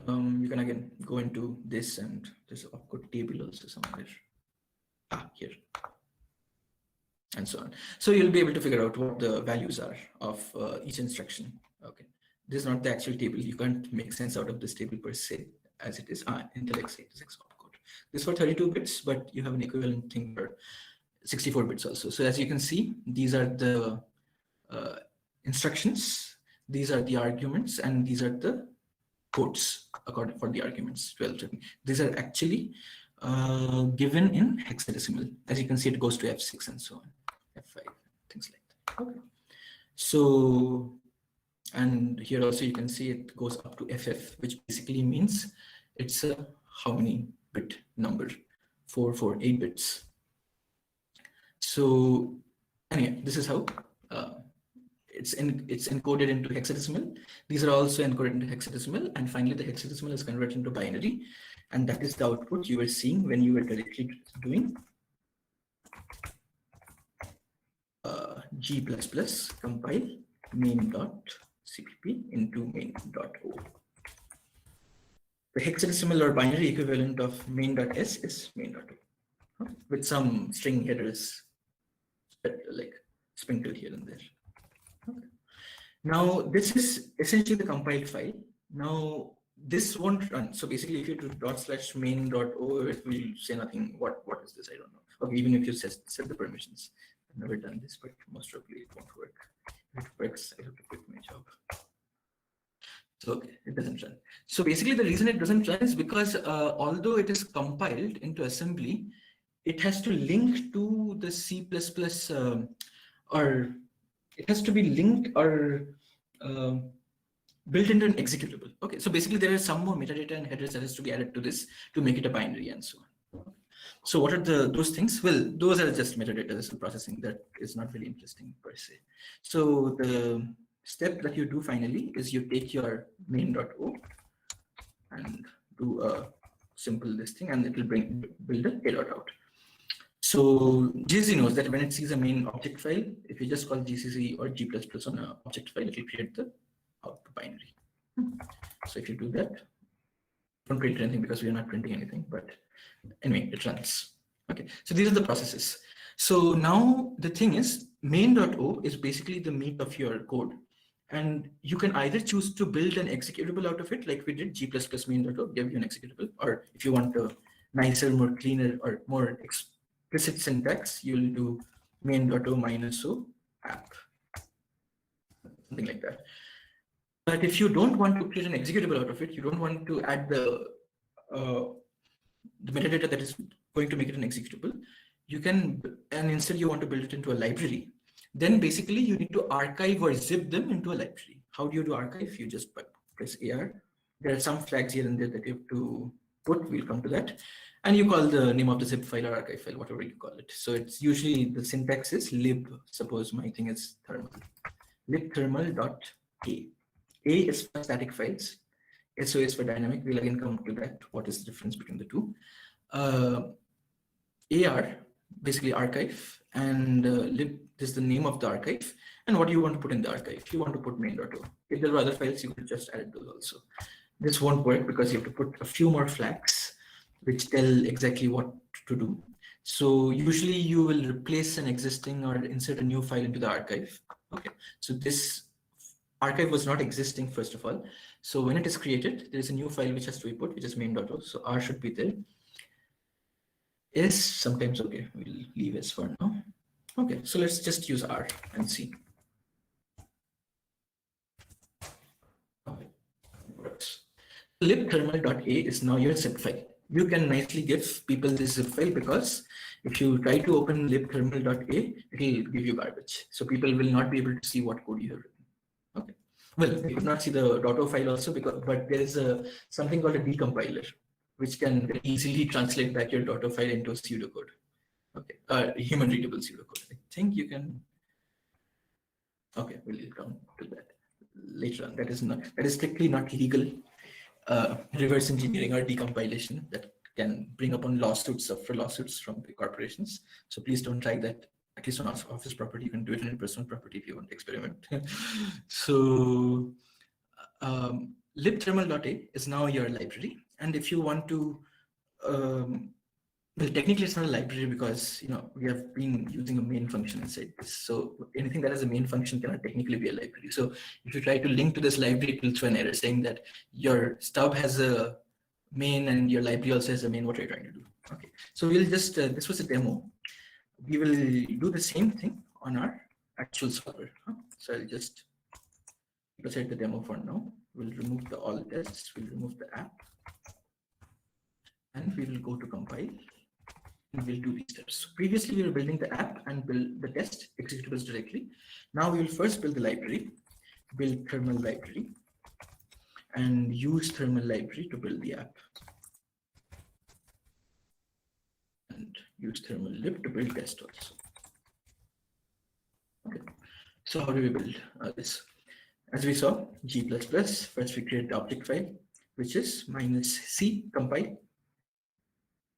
[SPEAKER 1] You can again go into this, and there's an opcode table also somewhere. Here. And so on. So you'll be able to figure out what the values are of each instruction. Okay. This is not the actual table. You can't make sense out of this table per se as it is. Intel x86 opcode. This for 32 bits, but you have an equivalent thing for 64 bits also. So as you can see, these are the instructions. These are the arguments, and these are the codes according for the arguments. 12. These are actually given in hexadecimal. As you can see, it goes to F6 and so on, F5, things like that. Okay. So, and here also you can see it goes up to FF, which basically means it's a how many bit number, 8 bits. So anyway, this is how it's encoded into hexadecimal. These are also encoded into hexadecimal, and finally the hexadecimal is converted into binary, and that is the output you were seeing when you were directly doing G++ compile main.cpp into main.o. The hexadecimal or binary equivalent of main.s is main.o, with some string headers like sprinkled here and there. Okay. Now this is essentially the compiled file. Now this won't run. So basically, if you do /main.o, it will say nothing. What is this? I don't know. Okay, even if you set the permissions. I've never done this, but most probably it won't work. If it works, I have to quit my job. So okay, it doesn't run. So basically, the reason it doesn't run is because although it is compiled into assembly, it has to link to the C++ or it has to be linked or built into an executable. Okay, so basically there is some more metadata and headers that has to be added to this to make it a binary and so on. So what are those things? Well, those are just metadata. This is processing that is not really interesting per se. So the step that you do finally is you take your main.o and do a simple this thing, and it will build a payload out. So GCC knows that when it sees a main object file, if you just call GCC or G++ on an object file, it will create the output binary. So if you do that, don't print anything because we are not printing anything, but anyway, it runs. Okay, so these are the processes. So now the thing is, main.o is basically the meat of your code. And you can either choose to build an executable out of it, like we did, G++ main.o, give you an executable, or if you want a nicer, more cleaner, or more explicit syntax, you'll do main.o -o app, something like that. But if you don't want to create an executable out of it, you don't want to add the metadata that is going to make it an executable, you can, and instead you want to build it into a library, then basically you need to archive or zip them into a library. How do you do archive? You just press AR. There are some flags here and there that you have to put. We'll come to that. And you call the name of the zip file or archive file, whatever you call it. So it's usually the syntax is lib, suppose my thing is thermal, libthermal.a. A is for static files, SO is for dynamic. We'll again come to that. What is the difference between the two? AR, basically archive, and lib is the name of the archive, and what you want to put in the archive. If you want to put main.o. If there were other files, you could just add those also. This won't work because you have to put a few more flags which tell exactly what to do. So usually you will replace an existing or insert a new file into the archive. Okay, so this archive was not existing first of all. So when it is created, there is a new file which has to be put, which is main.o. So R should be there. S sometimes okay, we'll leave S for now. Okay, so let's just use R and see. Okay, works. Libthermal.a is now your zip file. You can nicely give people this zip file because if you try to open libthermal.a, it will give you garbage. So people will not be able to see what code you have written. Okay. Well, they could not see the .o file also because, but there is something called a decompiler, which can very easily translate back your .o file into pseudocode. Okay, human readable pseudocode. I think you can. Okay, we'll come to that later on. That is strictly not legal. Reverse engineering or decompilation that can bring upon lawsuits from the corporations. So please don't try that. At least on office property, you can do it on personal property if you want to experiment. So libthermal.a is now your library, and if you want to well, technically it's not a library because we have been using a main function inside this. So anything that has a main function cannot technically be a library. So if you try to link to this library, it will throw an error saying that your stub has a main and your library also has a main. What are you trying to do? Okay. So we'll just this was a demo. We will do the same thing on our actual solver. So I'll just set the demo for now. We'll remove the all tests. We'll remove the app, and we will go to compile. We'll do these steps. Previously, we were building the app and build the test executables directly. Now we will first build the library, build thermal library, and use thermal library to build the app. And use thermal lib to build test also. Okay. So how do we build this? As we saw, G++, first we create the object file, which is -c compile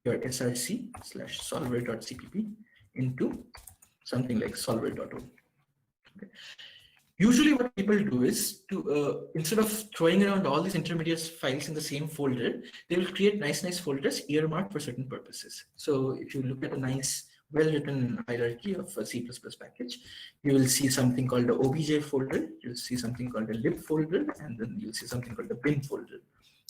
[SPEAKER 1] your src/solver.cpp into something like solver.o. Okay. Usually what people do is to instead of throwing around all these intermediate files in the same folder, they will create nice folders earmarked for certain purposes. So if you look at a nice well-written hierarchy of a C++ package, you will see something called the obj folder, you'll see something called the lib folder, and then you'll see something called the bin folder.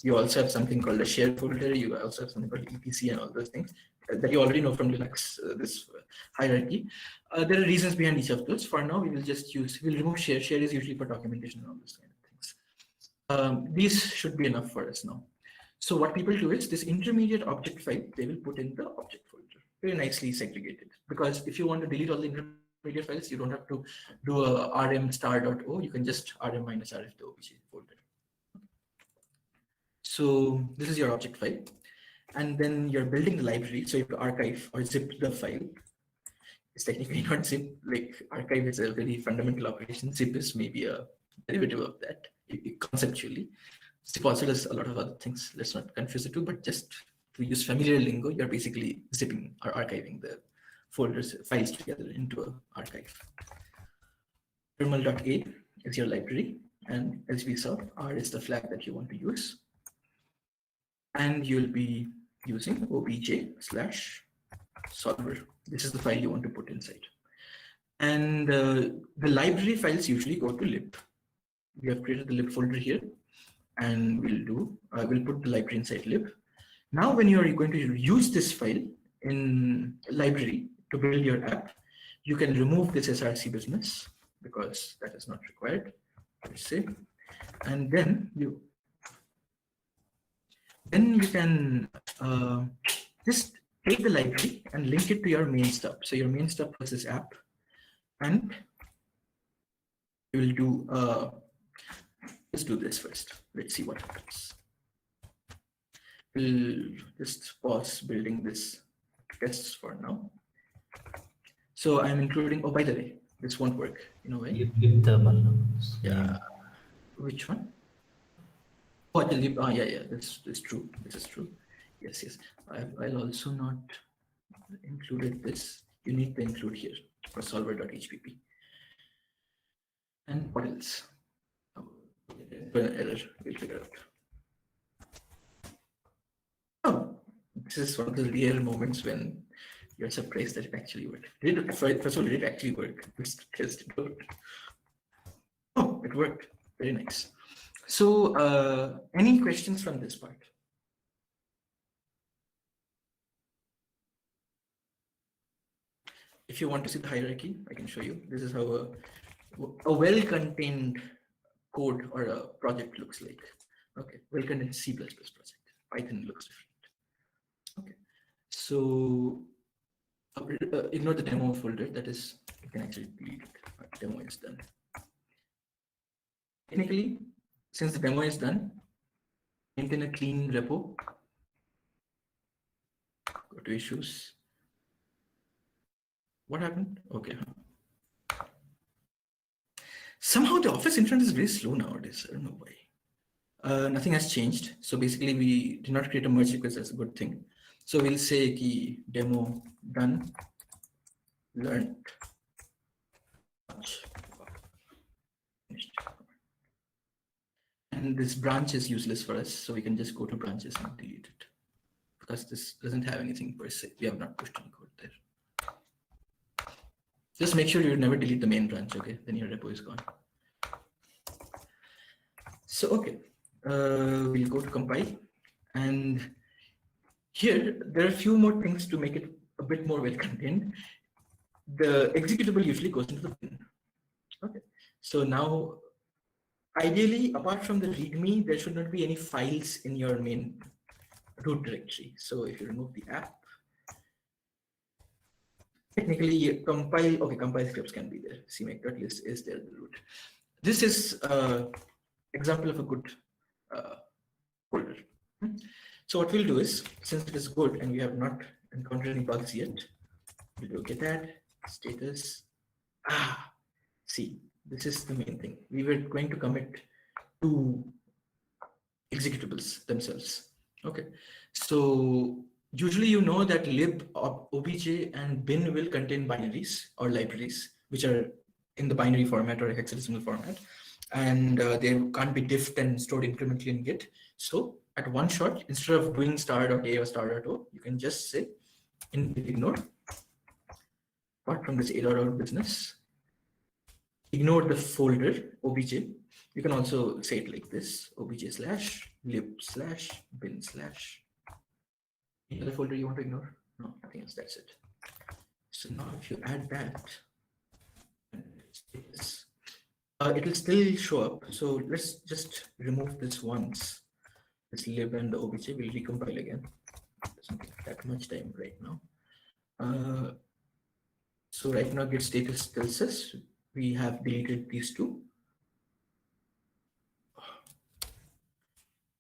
[SPEAKER 1] You also have something called a share folder. You also have something called EPC and all those things that you already know from Linux, this hierarchy. There are reasons behind each of those. For now, we will just we'll remove share. Share is usually for documentation and all those kind of things. These should be enough for us now. So what people do is this intermediate object file, they will put in the object folder, very nicely segregated. Because if you want to delete all the intermediate files, you don't have to do a rm*.o. You can just rm-rf the obj folder. So this is your object file, and then you're building the library. So you have to archive or zip the file. It's technically not zip, like archive is a very fundamental operation. Zip is maybe a derivative of that conceptually. Zip also does a lot of other things. Let's not confuse the two, but just to use familiar lingo, you're basically zipping or archiving the files together into an archive. Thermal.a is your library, and as we saw, R is the flag that you want to use. And you'll be using obj/solver. This is the file you want to put inside. And the library files usually go to lib. We have created the lib folder here, and we'll put the library inside lib. Now, when you are going to use this file in library to build your app, you can remove this src business because that is not required, let's say, and then you can just take the library and link it to your main stub. So your main stub was this app, and you will do let's do this first. Let's see what happens. we'll just pause building this tests for now. So I'm including, oh, by the way, this won't work, you know why?
[SPEAKER 2] Lip thermal. No?
[SPEAKER 1] Yeah. Which one? Oh, the lib, yeah, this is true. This is true. Yes. I'll also not included this. You need to include here for solver.hpp. And what else? Oh, error, we'll figure out. Oh, this is one of the rare moments when you're surprised that it actually worked. First of all, did it actually work? Let's test it out. Oh, it worked. Very nice. So, any questions from this part? If you want to see the hierarchy, I can show you. This is how a well-contained code or a project looks like. Okay, well-contained C++ project. Python looks different. Okay, so ignore the demo folder. That is, you can actually delete it. Demo is done. Technically, since the demo is done, maintain a clean repo. Go to issues. What happened? Okay. Somehow the Office internet is very slow nowadays. I don't know why. Nothing has changed. So basically, we did not create a merge request. That's a good thing. So we'll say ki demo done, learned. And this branch is useless for us. So we can just go to branches and delete it. Because this doesn't have anything per se. We have not pushed any code there. Just make sure you never delete the main branch, okay? Then your repo is gone. So, okay, we'll go to compile. And here, there are a few more things to make it a bit more well-contained. The executable usually goes into the bin. Okay, so now, ideally, apart from the README, there should not be any files in your main root directory. So if you remove the app, technically compile scripts can be there. CMake.list is there in the root. This is example of a good folder. So what we'll do is, since it is good and we have not encountered any bugs yet, we'll do get add status. See, this is the main thing. We were going to commit two executables themselves. Okay, so usually you know that lib, obj, and bin will contain binaries or libraries, which are in the binary format or hexadecimal format. And they can't be diffed and stored incrementally in Git. So at one shot, instead of doing star.a or star.o, you can just say ignore, apart from this a.out business, ignore the folder obj. You can also say it like this, obj/lib/bin/. Any other folder you want to ignore? No, nothing else, that's it. So now if you add that, it will still show up. So let's just remove this once. This lib and the obj will recompile again. Doesn't take that much time right now. So right now git status tells us we have deleted these two.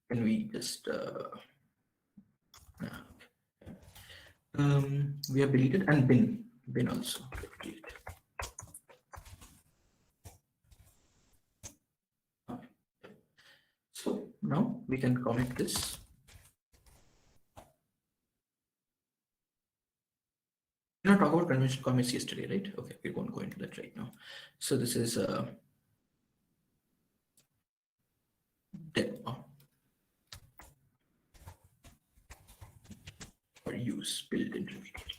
[SPEAKER 1] And we just we have deleted and bin also deleted. So now we can comment this. We did not talk about conventional comments yesterday, right? Okay, we won't go into that right now. So this is demo or use build intermediate.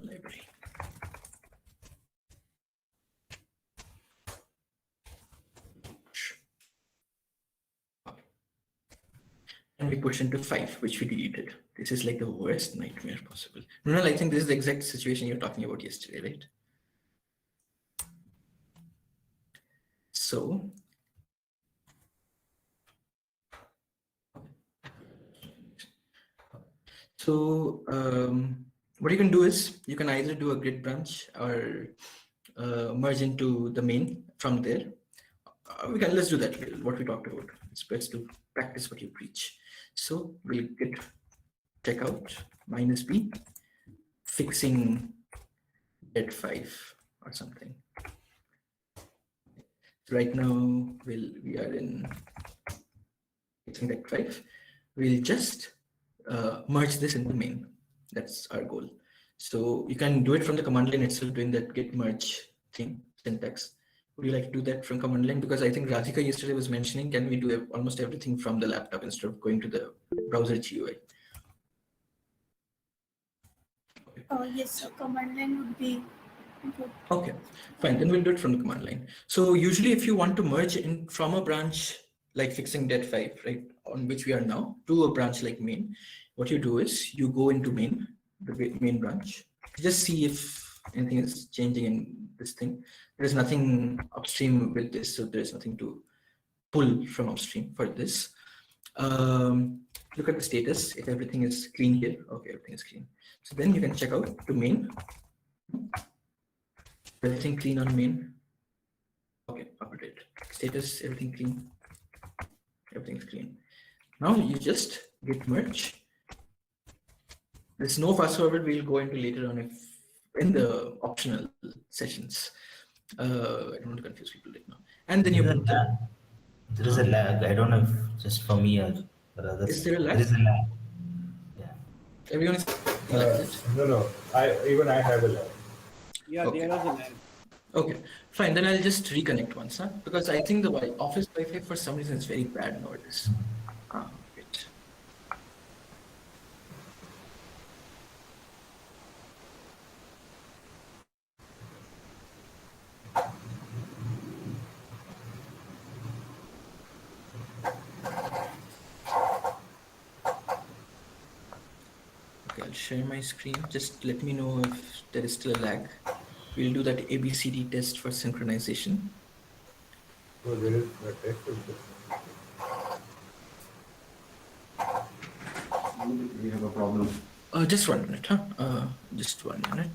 [SPEAKER 1] Library. And we push into 5, which we deleted. This is like the worst nightmare possible. No, I think this is the exact situation you're talking about yesterday, right? So what you can do is you can either do a grid branch or merge into the main from there. let's do that. What we talked about. It's best to practice what you preach. So we'll get checkout minus b fixing dead 5 or something. Right now we are in fixing dead 5. We'll just merge this into main. That's our goal. So you can do it from the command line itself, doing that git merge thing syntax. Would you like to do that from command line? Because I think Radhika yesterday was mentioning, can we do almost everything from the laptop instead of going to the browser GUI?
[SPEAKER 6] Yes, sir. Command line would be good.
[SPEAKER 1] Okay, fine. Then we'll do it from the command line. So usually if you want to merge in from a branch like fixing dead 5, right, on which we are now, to a branch like main, what you do is you go into main, the main branch, just see if anything is changing in this thing. There's nothing upstream with this, so there's nothing to pull from upstream for this. Look at the status, if everything is clean here. Okay, everything is clean. So then you can check out to main. Everything clean on main. Okay, update. Status, everything clean. Everything's clean. Now you just git merge. There's no fast forward we'll go into later on if in the optional sessions. I don't want to confuse people right now. And then you
[SPEAKER 2] There is
[SPEAKER 1] put
[SPEAKER 2] a
[SPEAKER 1] the,
[SPEAKER 2] lag. There is a lag. I don't know if just for me or for others.
[SPEAKER 1] is there a lag?
[SPEAKER 2] There is a lag. Yeah.
[SPEAKER 1] Everyone is like that?
[SPEAKER 7] No. I have a lag.
[SPEAKER 8] Yeah,
[SPEAKER 1] Okay.
[SPEAKER 8] there was a lag.
[SPEAKER 1] Okay, fine. Then I'll just reconnect once, huh? Because I think the office Wi-Fi for some reason is very bad nowadays. Wait. Okay, I'll share my screen. Just let me know if there is still a lag. We'll do that ABCD test for synchronization.
[SPEAKER 7] So there is a test of this.
[SPEAKER 9] We have a problem.
[SPEAKER 1] Just 1 minute, huh? Just 1 minute.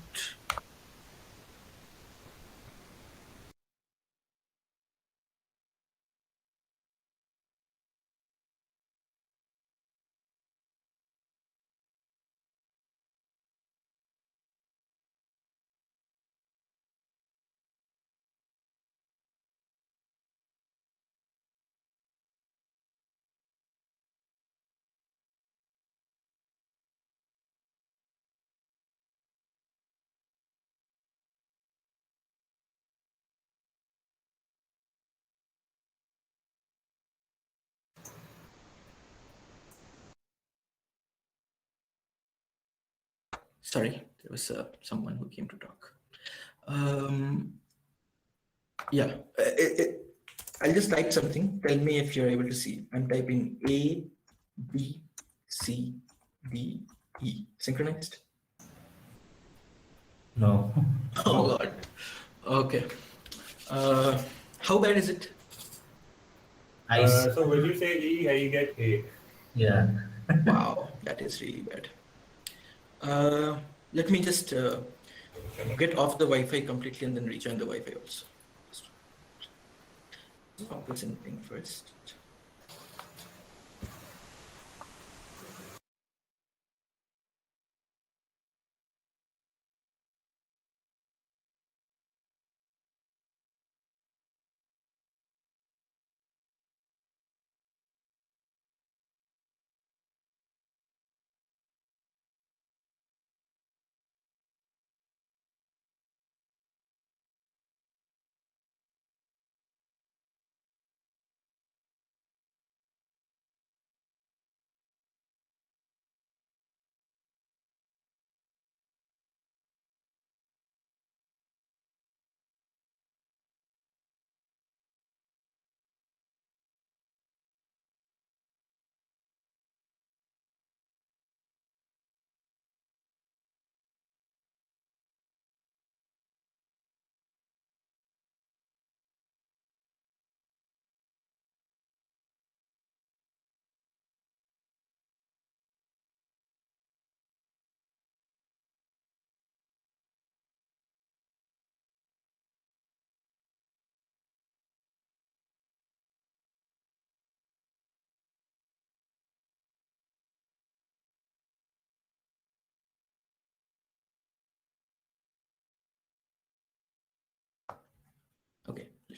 [SPEAKER 1] Sorry, there was someone who came to talk. Yeah, I'll just type something. Tell me if you're able to see. I'm typing A, B, C, D, E. Synchronized?
[SPEAKER 2] No.
[SPEAKER 1] Oh God. Okay. How bad is it?
[SPEAKER 7] So when you say E, I get A.
[SPEAKER 2] Yeah.
[SPEAKER 1] Wow, that is really bad. Let me just get off the Wi-Fi completely and then rejoin the Wi-Fi also. Stop this thing first.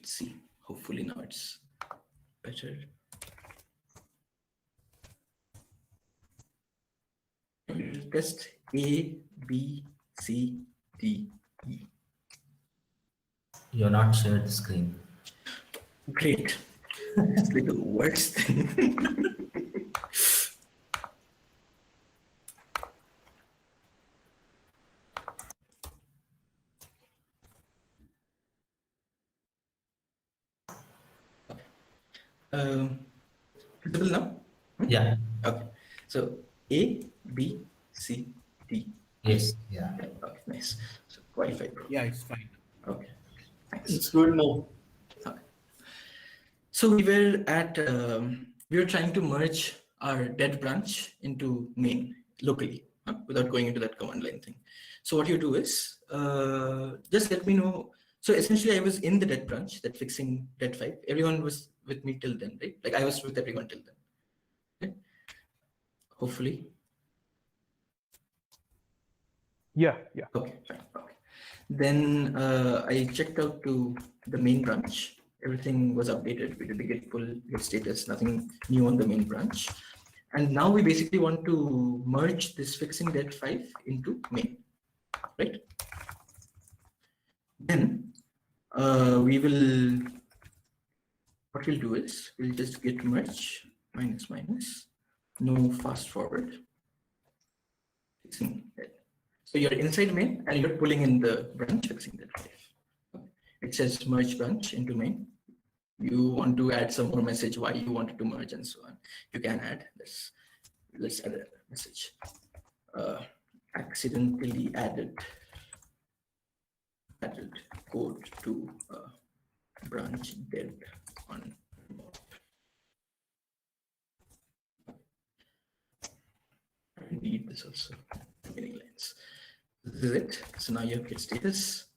[SPEAKER 1] Let's see. Hopefully now it's better. Test A, B, C, D, E.
[SPEAKER 2] You're not shared the screen.
[SPEAKER 1] Great. It's like the worst thing. Visible now?
[SPEAKER 2] Yeah.
[SPEAKER 1] Okay. So A, B, C, D.
[SPEAKER 2] Yes. Yeah.
[SPEAKER 1] Okay, nice. So qualified.
[SPEAKER 3] Yeah, it's fine.
[SPEAKER 1] Okay. Thanks.
[SPEAKER 5] It's good now.
[SPEAKER 1] Okay. So we were trying to merge our dead branch into main locally without going into that command line thing. So what you do is just let me know. So essentially I was in the dead branch, that fixing dead 5. Everyone was with me till then, right? Like I was with everyone till then. Okay? Hopefully.
[SPEAKER 4] Yeah.
[SPEAKER 1] Okay, fine. Okay. Then I checked out to the main branch. Everything was updated. We did a git pull, git status, nothing new on the main branch. And now we basically want to merge this fixing dead 5 into main, right? Then what we'll do is we'll just git merge minus minus, no fast forward. Fixing dead. So you're inside main and you're pulling in the branch fixing dead 5. It says merge branch into main. You want to add some more message why you wanted to merge and so on. You can add this. Let's add a message. Accidentally added code to branch dead on remote. I need this also. Many lines. This is it. So now you have git status.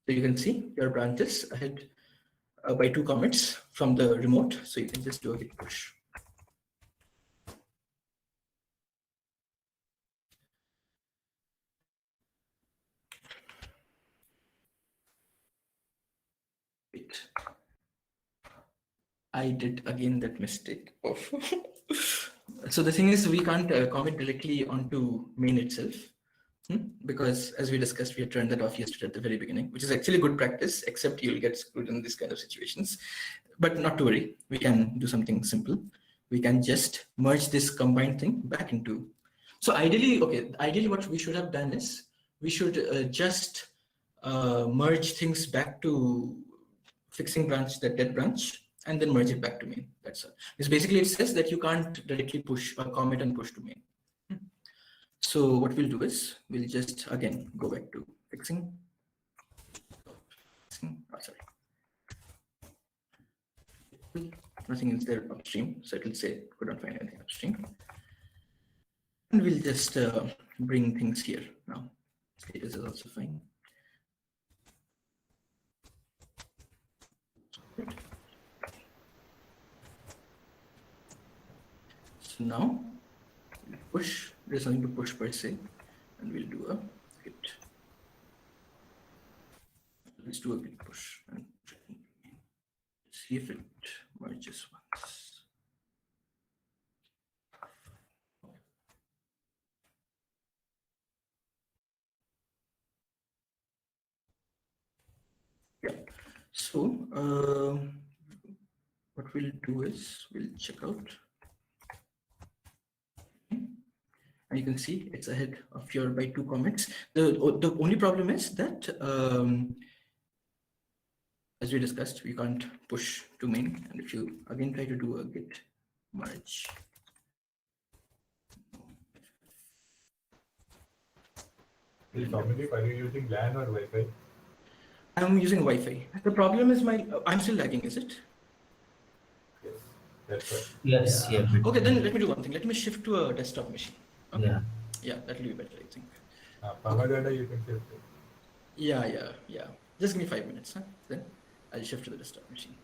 [SPEAKER 1] So you can see your branches ahead by 2 commits from the remote. So you can just do a git push. Wait. I did again that mistake of. So the thing is, we can't commit directly onto main itself. Because as we discussed, we had turned that off yesterday at the very beginning, which is actually good practice, except you'll get screwed in this kind of situations. But not to worry, we can do something simple. We can just merge this combined thing back into. So ideally what we should have done is we should just merge things back to fixing branch, that dead branch, and then merge it back to main. That's all. Because basically it says that you can't directly push or commit and push to main. So what we'll do is we'll just again go back to fixing. Oh, sorry. Nothing is there upstream, so it will say could not find anything upstream. And we'll just bring things here now. Status is also fine. So now we'll push. There's nothing to push per se, and we'll do a git. Let's do a git push and see if it merges once. Yeah. So what we'll do is we'll check out. And you can see it's ahead of your by 2 commits. The only problem is that as we discussed, we can't push to main. And if you again try to do a git merge,
[SPEAKER 7] Dominic, are you using LAN or Wi-Fi?
[SPEAKER 1] I'm using Wi-Fi. The problem is I'm still lagging, is it?
[SPEAKER 7] Yes, that's right.
[SPEAKER 2] Yes. Yeah.
[SPEAKER 1] Okay, then let me do one thing. Let me shift to a desktop machine. Okay.
[SPEAKER 2] Yeah.
[SPEAKER 1] Yeah, that will be better, I think.
[SPEAKER 7] Power data you can shift it.
[SPEAKER 1] Yeah. Just give me 5 minutes, huh? Then I'll shift to the desktop machine.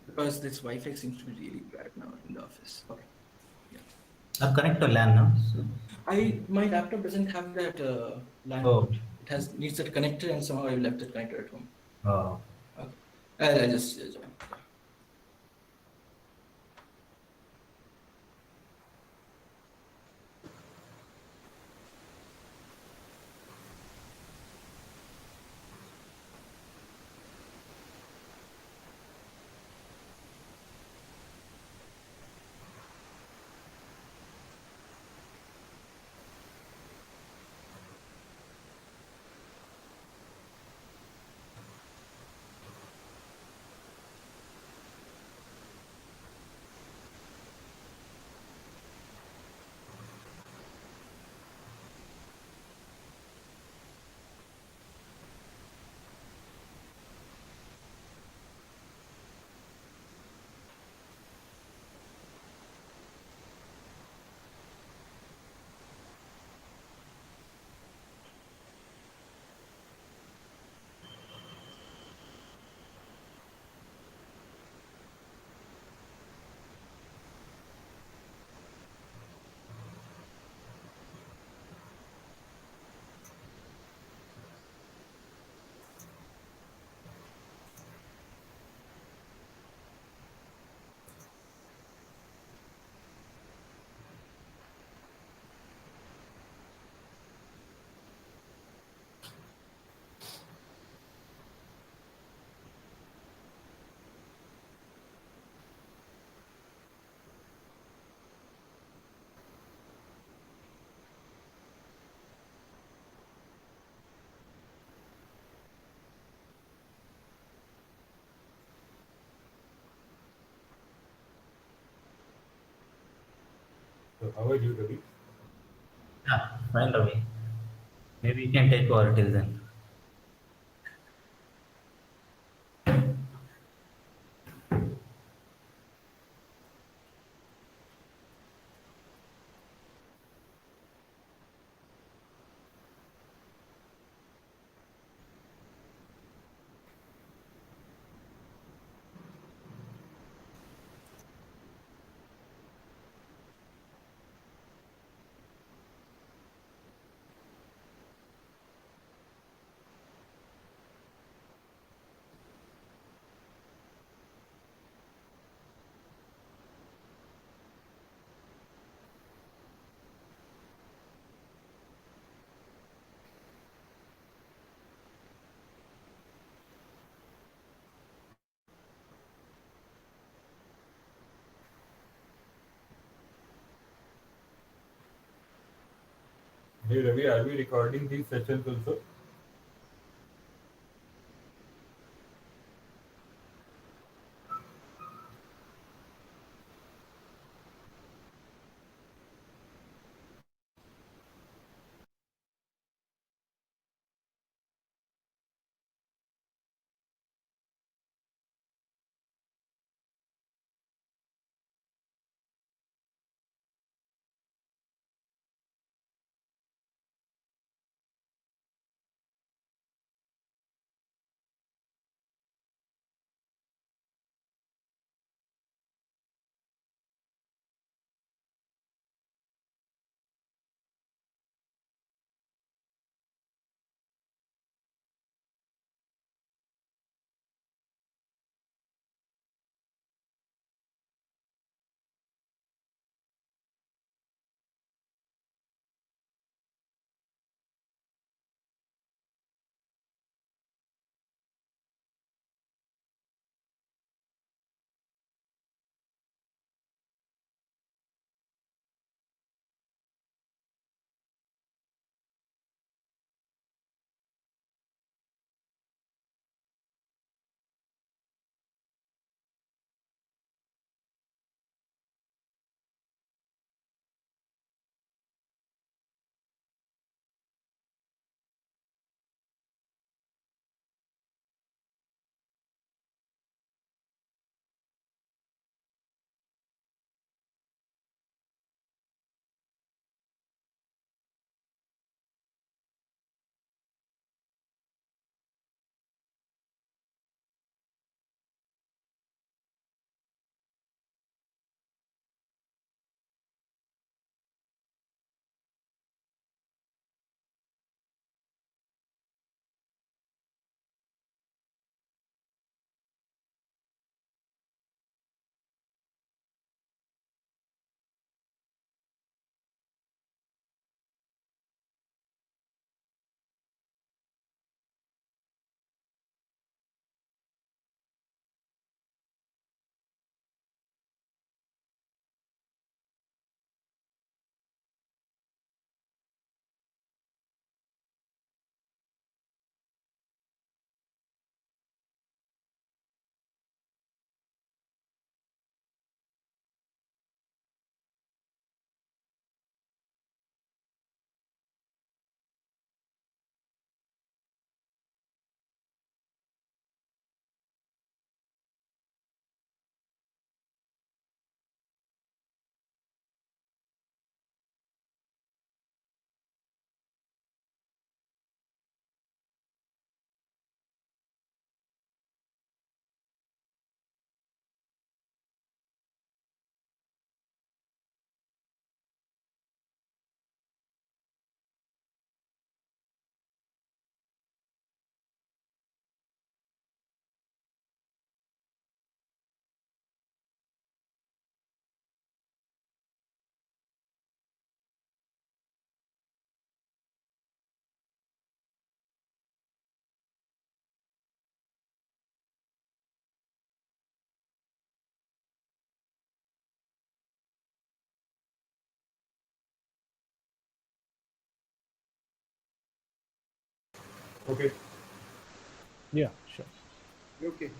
[SPEAKER 1] Because this Wi-Fi seems to be really bad now in the office. Okay.
[SPEAKER 2] I'll connect to LAN now. So.
[SPEAKER 1] My laptop doesn't have that LAN.
[SPEAKER 2] Oh.
[SPEAKER 1] It needs that connector, and somehow I left it connected at home.
[SPEAKER 2] Oh.
[SPEAKER 1] Okay. I just
[SPEAKER 7] So how are you, Ravi?
[SPEAKER 2] Yeah, fine, Ravi. Maybe you can take over till then.
[SPEAKER 7] Hey Ravi, are we recording these sessions also? Okay.
[SPEAKER 4] Yeah, sure.
[SPEAKER 8] Okay.